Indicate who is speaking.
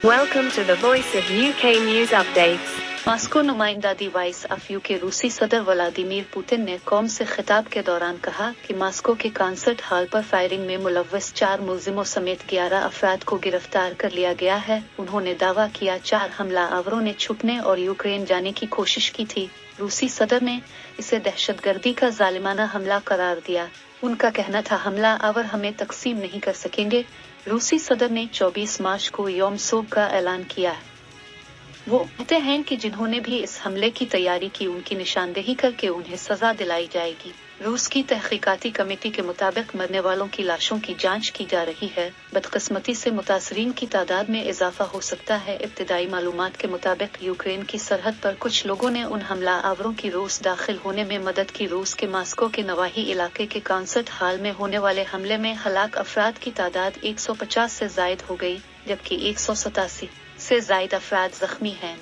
Speaker 1: Welcome to the Voice of UK News Updates.
Speaker 2: Moscow नुमाइंदा vice of UK रूसी सदर Vladimir Putin ने कौम से खिताब के दौरान कहा कि मॉस्को के कॉन्सर्ट हॉल पर फायरिंग में मुलव्वस 4 मुलजिमों समेत 11 अफराद को गिरफ्तार कर लिया गया है। उन्होंने दावा किया 4 हमलावरों ने छुपने और यूक्रेन जाने की कोशिश की थी। रूसी सदर ने इसे दहशतगर्दी का जालिमाना हमला करार दिया। उनका कहना था हमलावर हमें तकसीम नहीं कर सकेंगे। रूसी सदर ने 24 मार्च को यौम सोग का ऐलान किया। वो कहते हैं कि जिन्होंने भी इस हमले की तैयारी की उनकी निशानदेही करके उन्हें सजा दिलाई जाएगी। रूस की तहकीकाती कमेटी के मुताबिक मरने वालों की लाशों की जांच की जा रही है। बदकिस्मती से मुतासरीन की तादाद में इजाफा हो सकता है। इब्तिदाई मालूमात के मुताबिक यूक्रेन की सरहद पर कुछ लोगों ने उन हमलावरों की रूस दाखिल होने में मदद की। रूस के मॉस्को के नवाही इलाके के कॉन्सर्ट हॉल में होने वाले हमले में हलाक अफराद की तादाद 150 से जायद हो गई, जबकि 187 से जायद अफराद जख्मी हैं।